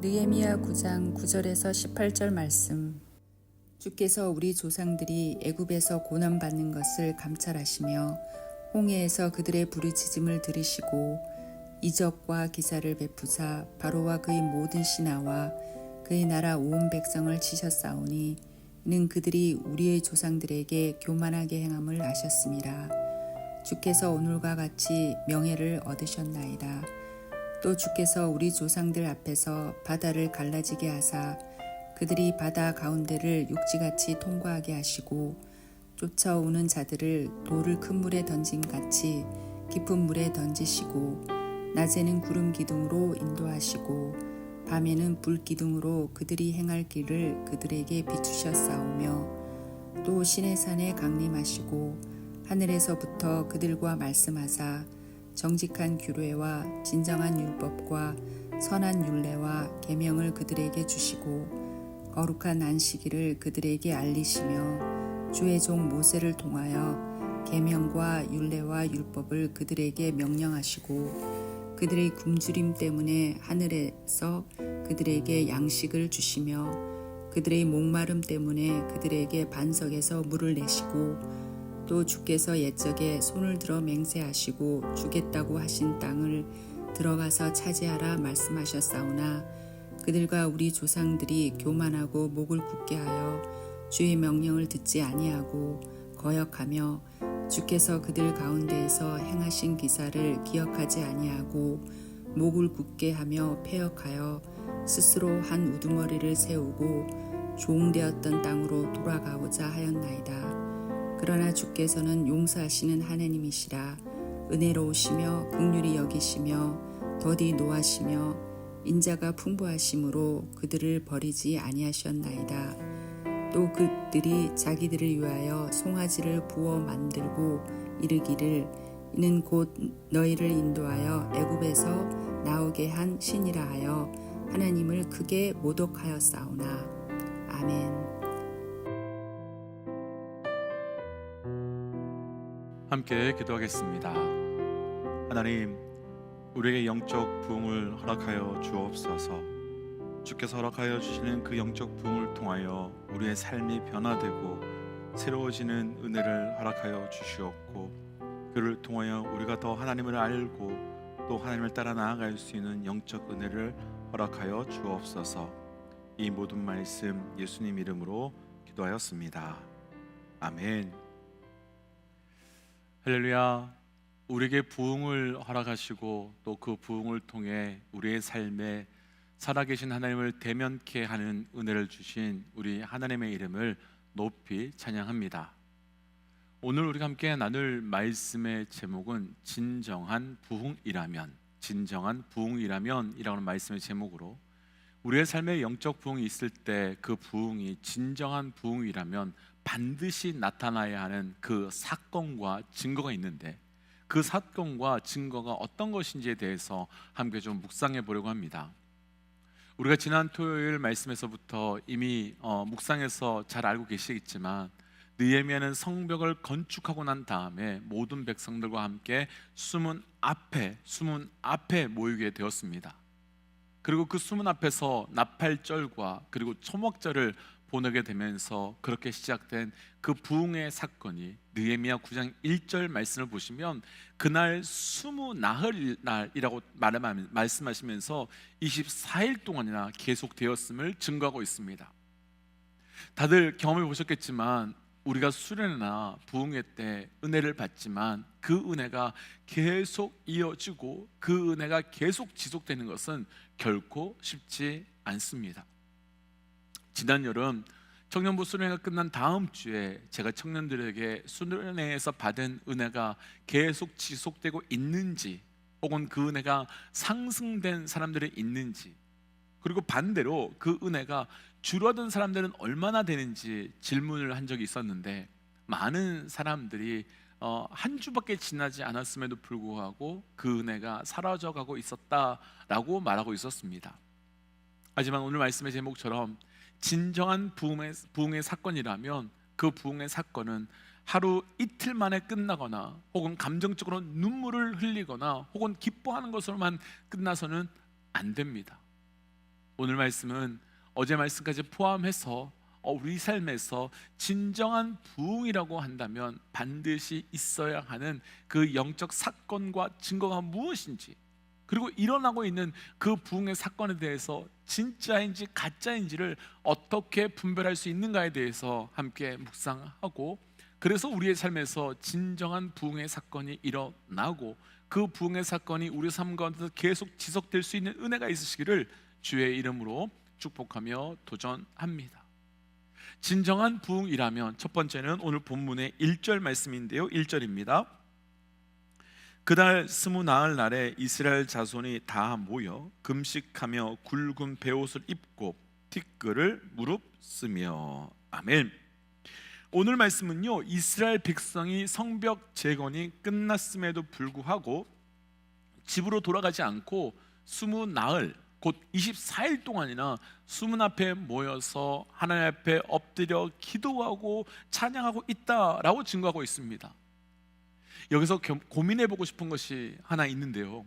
느헤미야 9장 9절에서 18절 말씀. 주께서 우리 조상들이 애굽에서 고난받는 것을 감찰하시며 홍해에서 그들의 부르짖음을 들으시고 이적과 기사를 베푸사 바로와 그의 모든 신하와 그의 나라 온 백성을 치셨사오니 이는 그들이 우리의 조상들에게 교만하게 행함을 아셨음이라. 주께서 오늘과 같이 명예를 얻으셨나이다. 또 주께서 우리 조상들 앞에서 바다를 갈라지게 하사 그들이 바다 가운데를 육지같이 통과하게 하시고 쫓아오는 자들을 돌을 큰 물에 던진 같이 깊은 물에 던지시고 낮에는 구름 기둥으로 인도하시고 밤에는 불 기둥으로 그들이 행할 길을 그들에게 비추셨사오며 또 시내산에 강림하시고 하늘에서부터 그들과 말씀하사 정직한 규례와 진정한 율법과 선한 율례와 계명을 그들에게 주시고 거룩한 안식일을 그들에게 알리시며 주의 종 모세를 통하여 계명과 율례와 율법을 그들에게 명령하시고 그들의 굶주림 때문에 하늘에서 그들에게 양식을 주시며 그들의 목마름 때문에 그들에게 반석에서 물을 내시고 또 주께서 옛적에 손을 들어 맹세하시고 주겠다고 하신 땅을 들어가서 차지하라 말씀하셨사오나 그들과 우리 조상들이 교만하고 목을 굳게 하여 주의 명령을 듣지 아니하고 거역하며 주께서 그들 가운데에서 행하신 기사를 기억하지 아니하고 목을 굳게 하며 패역하여 스스로 한 우두머리를 세우고 종되었던 땅으로 돌아가고자 하였나이다. 그러나 주께서는 용서하시는 하나님이시라. 은혜로우시며 긍휼히 여기시며 더디 노하시며 인자가 풍부하심으로 그들을 버리지 아니하셨나이다. 또 그들이 자기들을 위하여 송아지를 부어 만들고 이르기를 이는 곧 너희를 인도하여 애굽에서 나오게 한 신이라 하여 하나님을 크게 모독하였사오나. 아멘. 함께 기도하겠습니다. 하나님, 우리에게 영적 부흥을 허락하여 주옵소서. 주께서 허락하여 주시는 그 영적 부흥을 통하여 우리의 삶이 변화되고 새로워지는 은혜를 허락하여 주시옵고 그를 통하여 우리가 더 하나님을 알고 또 하나님을 따라 나아갈 수 있는 영적 은혜를 허락하여 주옵소서. 이 모든 말씀 예수님 이름으로 기도하였습니다. 아멘. 할렐루야. 우리에게 부흥을 허락하시고 또 그 부흥을 통해 우리의 삶에 살아계신 하나님을 대면케 하는 은혜를 주신 우리 하나님의 이름을 높이 찬양합니다. 오늘 우리가 함께 나눌 말씀의 제목은 진정한 부흥이라면, 진정한 부흥이라면이라는 말씀의 제목으로 우리의 삶에 영적 부흥이 있을 때 그 부흥이 진정한 부흥이라면 반드시 나타나야 하는 그 사건과 증거가 있는데 그 사건과 증거가 어떤 것인지에 대해서 함께 좀 묵상해 보려고 합니다. 우리가 지난 토요일 말씀에서부터 이미 묵상해서 잘 알고 계시겠지만 느헤미야는 성벽을 건축하고 난 다음에 모든 백성들과 함께 수문 앞에 모이게 되었습니다. 그리고 그 수문 앞에서 나팔절과 그리고 초목절을 보내게 되면서 그렇게 시작된 그 부흥의 사건이 느헤미야 9장 1절 말씀을 보시면 그날 스무나흘 날이라고 말씀하시면서 24일 동안이나 계속되었음을 증거하고 있습니다. 다들 경험해 보셨겠지만 우리가 수련회나 부흥회 때 은혜를 받지만 그 은혜가 계속 이어지고 그 은혜가 계속 지속되는 것은 결코 쉽지 않습니다. 지난 여름 청년부 수련회가 끝난 다음 주에 제가 청년들에게 수련회에서 받은 은혜가 계속 지속되고 있는지 혹은 그 은혜가 상승된 사람들이 있는지 그리고 반대로 그 은혜가 줄어든 사람들은 얼마나 되는지 질문을 한 적이 있었는데 많은 사람들이 한 주밖에 지나지 않았음에도 불구하고 그 은혜가 사라져가고 있었다라고 말하고 있었습니다. 하지만 오늘 말씀의 제목처럼 진정한 부흥의 사건이라면 그 부흥의 사건은 하루 이틀 만에 끝나거나 혹은 감정적으로 눈물을 흘리거나 혹은 기뻐하는 것으로만 끝나서는 안 됩니다. 오늘 말씀은 어제 말씀까지 포함해서 우리 삶에서 진정한 부흥이라고 한다면 반드시 있어야 하는 그 영적 사건과 증거가 무엇인지, 그리고 일어나고 있는 그 부흥의 사건에 대해서 진짜인지 가짜인지를 어떻게 분별할 수 있는가에 대해서 함께 묵상하고, 그래서 우리의 삶에서 진정한 부흥의 사건이 일어나고 그 부흥의 사건이 우리 삶 가운데서 계속 지속될 수 있는 은혜가 있으시기를 주의 이름으로 축복하며 도전합니다. 진정한 부흥이라면 첫 번째는 오늘 본문의 1절 말씀인데요, 1절입니다. 그날 20나흘 날에 이스라엘 자손이 다 모여 금식하며 굵은 베옷을 입고 티끌을 무릅쓰며. 아멘. 오늘 말씀은요, 이스라엘 백성이 성벽 재건이 끝났음에도 불구하고 집으로 돌아가지 않고 20나흘 곧 24일 동안이나 수문 앞에 모여서 하나님 앞에 엎드려 기도하고 찬양하고 있다라고 증거하고 있습니다. 여기서 고민해보고 싶은 것이 하나 있는데요,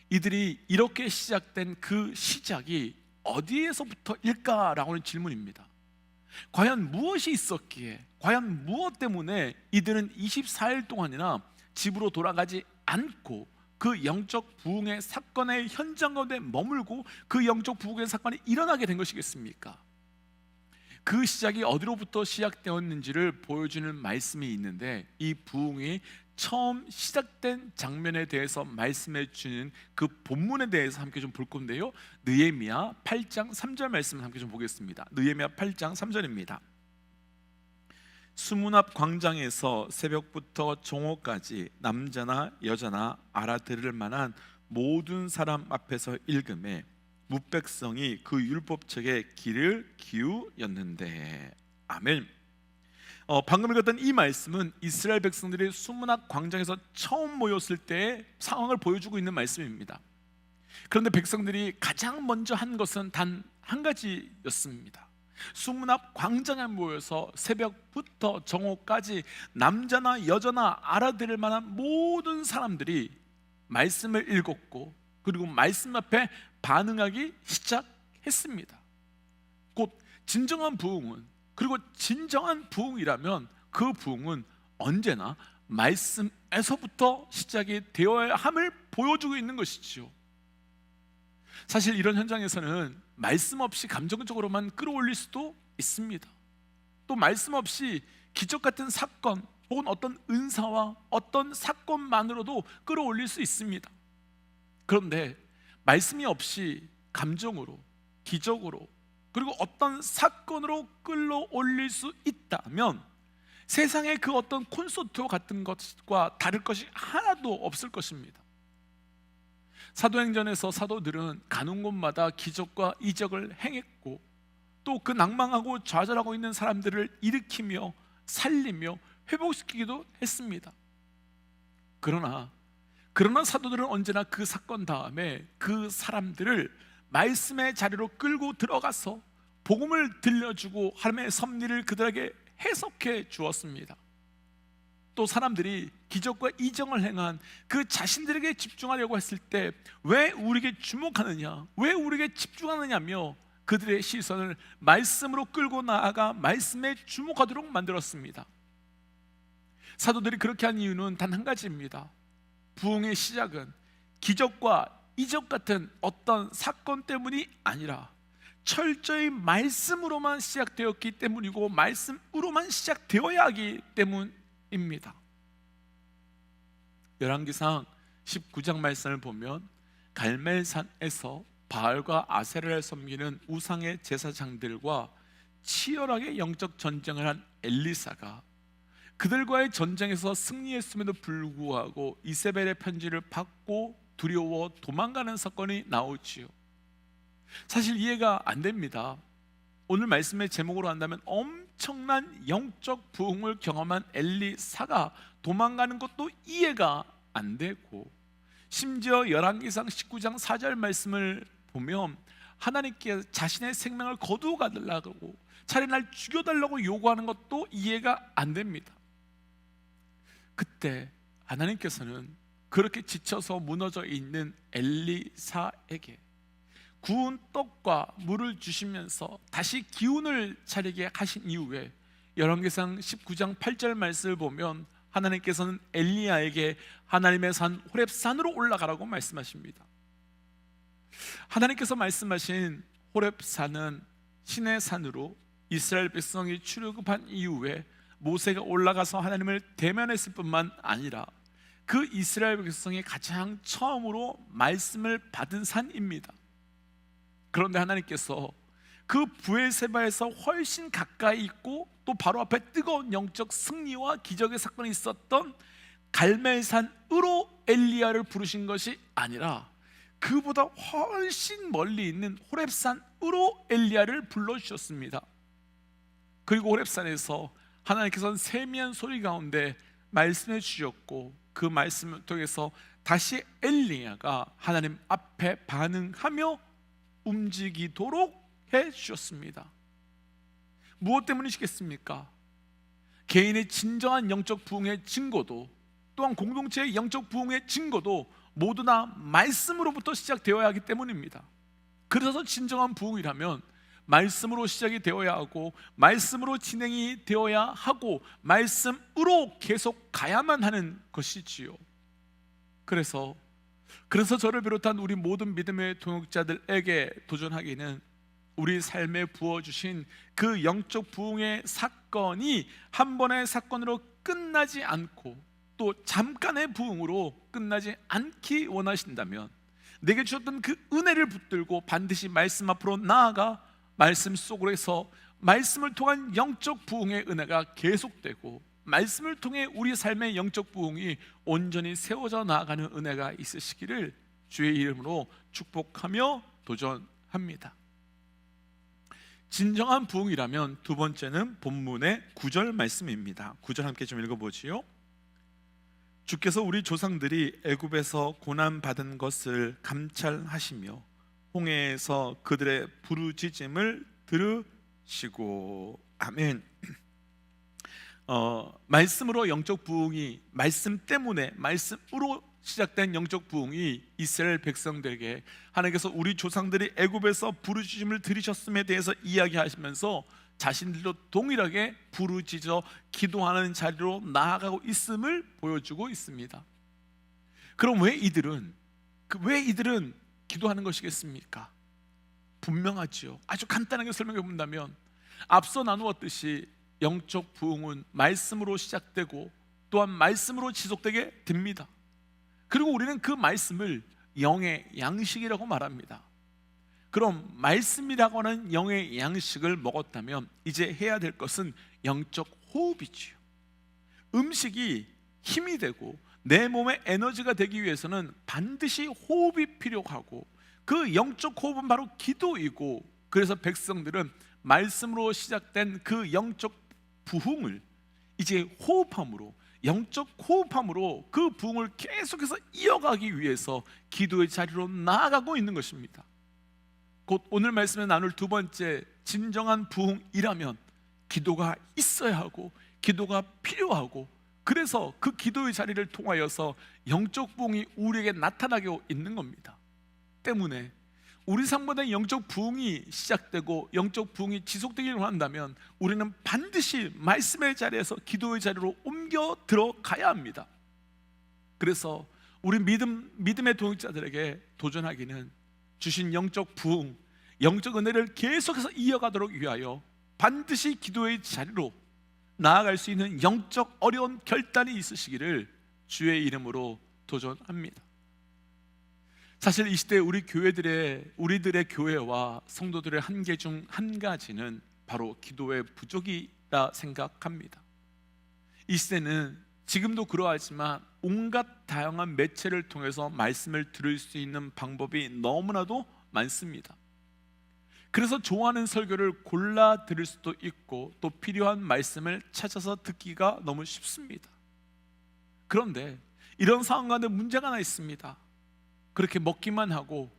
이들이 이렇게 시작된 그 시작이 어디에서부터일까라고 하는 질문입니다. 과연 무엇이 있었기에, 과연 무엇 때문에 이들은 24일 동안이나 집으로 돌아가지 않고 그 영적 부흥의 사건의 현장 가운데 머물고 그 영적 부흥의 사건이 일어나게 된 것이겠습니까? 그 시작이 어디로부터 시작되었는지를 보여주는 말씀이 있는데, 이 부흥이 처음 시작된 장면에 대해서 말씀해 주는 그 본문에 대해서 함께 좀 볼 건데요, 느헤미야 8장 3절 말씀을 함께 좀 보겠습니다. 느헤미야 8장 3절입니다. 수문 앞 광장에서 새벽부터 정오까지 남자나 여자나 알아들을 만한 모든 사람 앞에서 읽음에 뭇백성이 그 율법책에 귀를 기울였는데. 아멘. 방금 읽었던 이 말씀은 이스라엘 백성들이 수문 앞 광장에서 처음 모였을 때의 상황을 보여주고 있는 말씀입니다. 그런데 백성들이 가장 먼저 한 것은 단 한 가지였습니다. 수문 앞 광장에 모여서 새벽부터 정오까지 남자나 여자나 알아들을 만한 모든 사람들이 말씀을 읽었고, 그리고 말씀 앞에 반응하기 시작했습니다. 곧 진정한 부흥은, 그리고 진정한 부흥이라면 그 부흥은 언제나 말씀에서부터 시작이 되어야 함을 보여주고 있는 것이지요. 사실 이런 현장에서는 말씀 없이 감정적으로만 끌어올릴 수도 있습니다. 또 말씀 없이 기적 같은 사건 혹은 어떤 은사와 어떤 사건만으로도 끌어올릴 수 있습니다. 그런데 말씀이 없이 감정으로, 기적으로, 그리고 어떤 사건으로 끌어올릴 수 있다면 세상의 그 어떤 콘서트와 같은 것과 다를 것이 하나도 없을 것입니다. 사도행전에서 사도들은 가는 곳마다 기적과 이적을 행했고, 또 그 낭망하고 좌절하고 있는 사람들을 일으키며 살리며 회복시키기도 했습니다. 그러나 사도들은 언제나 그 사건 다음에 그 사람들을 말씀의 자리로 끌고 들어가서 복음을 들려주고 하나님의 섭리를 그들에게 해석해 주었습니다. 또 사람들이 기적과 이정을 행한 그 자신들에게 집중하려고 했을 때 왜 우리에게 주목하느냐, 왜 우리에게 집중하느냐며 그들의 시선을 말씀으로 끌고 나아가 말씀에 주목하도록 만들었습니다. 사도들이 그렇게 한 이유는 단 한 가지입니다. 부흥의 시작은 기적과 이적 같은 어떤 사건 때문이 아니라 철저히 말씀으로만 시작되었기 때문이고, 말씀으로만 시작되어야 하기 때문입니다. 열왕기상 19장 말씀을 보면 갈멜산에서 바알과 아세라를 섬기는 우상의 제사장들과 치열하게 영적 전쟁을 한 엘리사가 그들과의 전쟁에서 승리했음에도 불구하고 이세벨의 편지를 받고 두려워 도망가는 사건이 나오지요. 사실 이해가 안 됩니다. 오늘 말씀의 제목으로 한다면 엄청난 영적 부흥을 경험한 엘리사가 도망가는 것도 이해가 안 되고, 심지어 열왕기상 19장 4절 말씀을 보면 하나님께 자신의 생명을 거두어 가달라고, 차라리 날 죽여달라고 요구하는 것도 이해가 안 됩니다. 그때 하나님께서는 그렇게 지쳐서 무너져 있는 엘리사에게 구운 떡과 물을 주시면서 다시 기운을 차리게 하신 이후에 열왕기상 19장 8절 말씀을 보면 하나님께서는 엘리야에게 하나님의 산 호렙산으로 올라가라고 말씀하십니다. 하나님께서 말씀하신 호렙산은 신의 산으로 이스라엘 백성이 출애굽한 이후에 모세가 올라가서 하나님을 대면했을 뿐만 아니라 그 이스라엘 백성이 가장 처음으로 말씀을 받은 산입니다. 그런데 하나님께서 그 브엘세바에서 훨씬 가까이 있고 또 바로 앞에 뜨거운 영적 승리와 기적의 사건이 있었던 갈멜산으로 엘리야를 부르신 것이 아니라 그보다 훨씬 멀리 있는 호렙산으로 엘리야를 불러주셨습니다. 그리고 호렙산에서 하나님께서는 세미한 소리 가운데 말씀해 주셨고 그 말씀을 통해서 다시 엘리야가 하나님 앞에 반응하며 움직이도록 해 주셨습니다. 무엇 때문이시겠습니까? 개인의 진정한 영적 부흥의 증거도 또한 공동체의 영적 부흥의 증거도 모두 다 말씀으로부터 시작되어야 하기 때문입니다. 그래서 진정한 부흥이라면 말씀으로 시작이 되어야 하고 말씀으로 진행이 되어야 하고 말씀으로 계속 가야만 하는 것이지요. 그래서 저를 비롯한 우리 모든 믿음의 동역자들에게 도전하기는 우리 삶에 부어주신 그 영적 부흥의 사건이 한 번의 사건으로 끝나지 않고 또 잠깐의 부흥으로 끝나지 않기 원하신다면 내게 주셨던 그 은혜를 붙들고 반드시 말씀 앞으로 나아가 말씀 속으로 해서 말씀을 통한 영적 부흥의 은혜가 계속되고 말씀을 통해 우리 삶의 영적 부흥이 온전히 세워져 나아가는 은혜가 있으시기를 주의 이름으로 축복하며 도전합니다. 진정한 부흥이라면 두 번째는 본문의 9절 말씀입니다. 9절 함께 좀 읽어보지요. 주께서 우리 조상들이 애굽에서 고난받은 것을 감찰하시며 홍해에서 그들의 부르짖음을 들으시고. 아멘. 말씀으로 영적 부흥이, 말씀 때문에 말씀으로 시작된 영적 부흥이 이스라엘 백성들에게 하나님께서 우리 조상들이 애굽에서 부르짖음을 들으셨음에 대해서 이야기하시면서 자신들도 동일하게 부르짖어 기도하는 자리로 나아가고 있음을 보여주고 있습니다. 그럼 왜 이들은 기도하는 것이겠습니까? 분명하지요. 아주 간단하게 설명해 본다면 앞서 나누었듯이 영적 부흥은 말씀으로 시작되고 또한 말씀으로 지속되게 됩니다. 그리고 우리는 그 말씀을 영의 양식이라고 말합니다. 그럼 말씀이라고 하는 영의 양식을 먹었다면 이제 해야 될 것은 영적 호흡이지요. 음식이 힘이 되고 내 몸의 에너지가 되기 위해서는 반드시 호흡이 필요하고 그 영적 호흡은 바로 기도이고, 그래서 백성들은 말씀으로 시작된 그 영적 부흥을 이제 호흡함으로, 영적 호흡함으로 그 부흥을 계속해서 이어가기 위해서 기도의 자리로 나아가고 있는 것입니다. 곧 오늘 말씀에 나눌 두 번째 진정한 부흥이라면 기도가 있어야 하고 기도가 필요하고, 그래서 그 기도의 자리를 통하여서 영적 부흥이 우리에게 나타나게 있는 겁니다. 때문에 우리 삶보다 영적 부흥이 시작되고 영적 부흥이 지속되기를 원한다면 우리는 반드시 말씀의 자리에서 기도의 자리로 옮겨 들어가야 합니다. 그래서 우리 믿음의 동역자들에게 도전하기는 주신 영적 부흥, 영적 은혜를 계속해서 이어가도록 위하여 반드시 기도의 자리로 나아갈 수 있는 영적 어려운 결단이 있으시기를 주의 이름으로 도전합니다. 사실 이 시대 우리들의 교회와 성도들의 한계 중 한 가지는 바로 기도의 부족이라 생각합니다. 이 시대는 지금도 그러하지만 온갖 다양한 매체를 통해서 말씀을 들을 수 있는 방법이 너무나도 많습니다. 그래서 좋아하는 설교를 골라 들을 수도 있고 또 필요한 말씀을 찾아서 듣기가 너무 쉽습니다. 그런데 이런 상황 가운데 문제가 하나 있습니다. 그렇게 먹기만 하고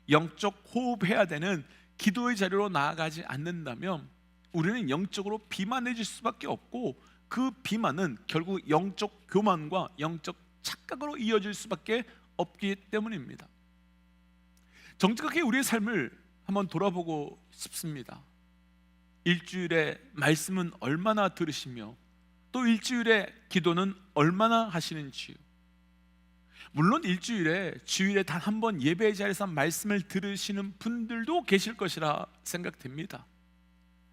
영적 호흡해야 되는 기도의 자리로 나아가지 않는다면 우리는 영적으로 비만해질 수밖에 없고, 그 비만은 결국 영적 교만과 영적 착각으로 이어질 수밖에 없기 때문입니다. 정직하게 우리의 삶을 한번 돌아보고 싶습니다. 일주일에 말씀은 얼마나 들으시며 또 일주일에 기도는 얼마나 하시는지요. 물론 일주일에 주일에 단 한 번 예배의 자리에서 말씀을 들으시는 분들도 계실 것이라 생각됩니다.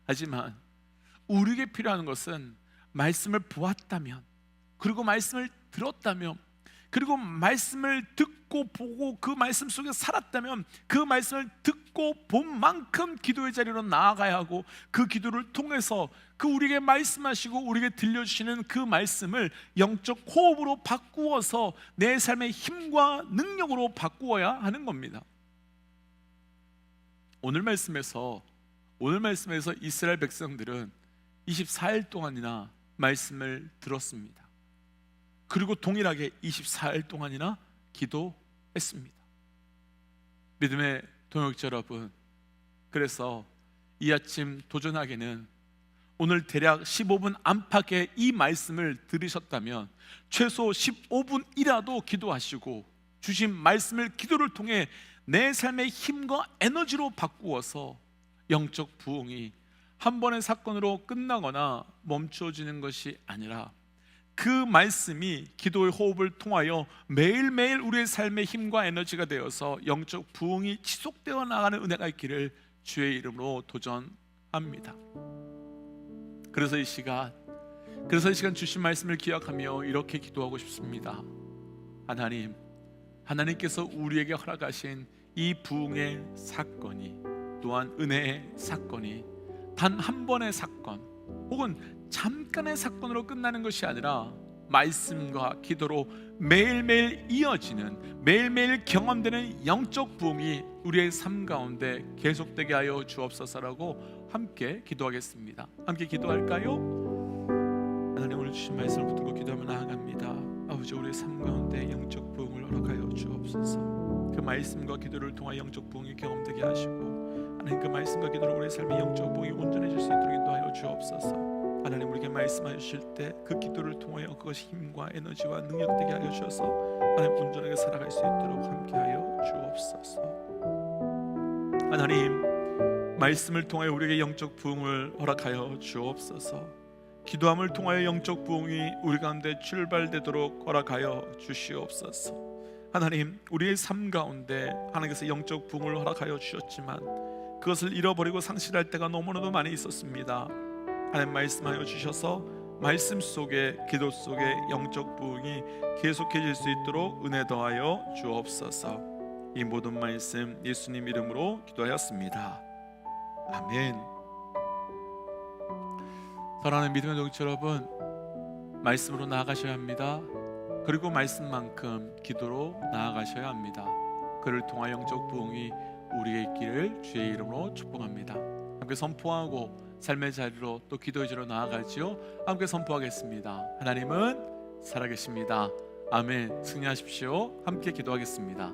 하지만 우리에게 필요한 것은 말씀을 보았다면, 그리고 말씀을 들었다면, 그리고 말씀을 듣고 보고 그 말씀 속에 살았다면 그 말씀을 듣고 본 만큼 기도의 자리로 나아가야 하고, 그 기도를 통해서 그 우리에게 말씀하시고 우리에게 들려주시는 그 말씀을 영적 호흡으로 바꾸어서 내 삶의 힘과 능력으로 바꾸어야 하는 겁니다. 오늘 말씀에서 이스라엘 백성들은 24일 동안이나 말씀을 들었습니다. 그리고 동일하게 24일 동안이나 기도했습니다. 믿음의 동역자 여러분, 그래서 이 아침 도전하기는 오늘 대략 15분 안팎의 이 말씀을 들으셨다면 최소 15분이라도 기도하시고 주신 말씀을 기도를 통해 내 삶의 힘과 에너지로 바꾸어서 영적 부흥이 한 번의 사건으로 끝나거나 멈춰지는 것이 아니라 그 말씀이 기도의 호흡을 통하여 매일매일 우리의 삶의 힘과 에너지가 되어서 영적 부흥이 지속되어 나가는 은혜가 있기를 주의 이름으로 도전합니다. 그래서 이 시간 주신 말씀을 기억하며 이렇게 기도하고 싶습니다. 하나님께서 우리에게 허락하신 이 부흥의 사건이, 또한 은혜의 사건이 단 한 번의 사건 혹은 잠깐의 사건으로 끝나는 것이 아니라 말씀과 기도로 매일매일 이어지는, 매일매일 경험되는 영적 부흥이 우리의 삶 가운데 계속되게 하여 주옵소서라고 함께 기도하겠습니다. 함께 기도할까요? 하나님, 오늘 주신 말씀을 붙들고 기도하며 나아갑니다. 아버지, 우리의 삶 가운데 영적 부흥을 허락하여 주옵소서. 그 말씀과 기도를 통해 영적 부흥이 경험되게 하시고, 하나님 그 말씀과 기도로 우리의 삶의 영적 부흥이 온전해질 수 있도록 인도하여 주옵소서. 하나님, 우리에게 말씀해 주실 때 그 기도를 통하여 그것이 힘과 에너지와 능력되게 하여 주셔서 하나님 온전하게 살아갈 수 있도록 함께하여 주옵소서. 하나님, 말씀을 통하여 우리에게 영적 부흥을 허락하여 주옵소서. 기도함을 통하여 영적 부흥이 우리 가운데 출발되도록 허락하여 주시옵소서. 하나님, 우리의 삶 가운데 하나님께서 영적 부흥을 허락하여 주셨지만 그것을 잃어버리고 상실할 때가 너무나도 많이 있었습니다. 하나님, 말씀하여 주셔서 말씀 속에, 기도 속에 영적 부흥이 계속해질 수 있도록 은혜 더하여 주옵소서. 이 모든 말씀 예수님 이름으로 기도하였습니다. 아멘. 사랑하는 믿음의 동역자 여러분, 말씀으로 나아가셔야 합니다. 그리고 말씀만큼 기도로 나아가셔야 합니다. 그를 통한 영적 부흥이 우리의 있기를 주의 이름으로 축복합니다. 함께 선포하고 삶의 자리로 또 기도의 자리로 나아가지요. 함께 선포하겠습니다. 하나님은 살아계십니다. 아멘. 승리하십시오. 함께 기도하겠습니다.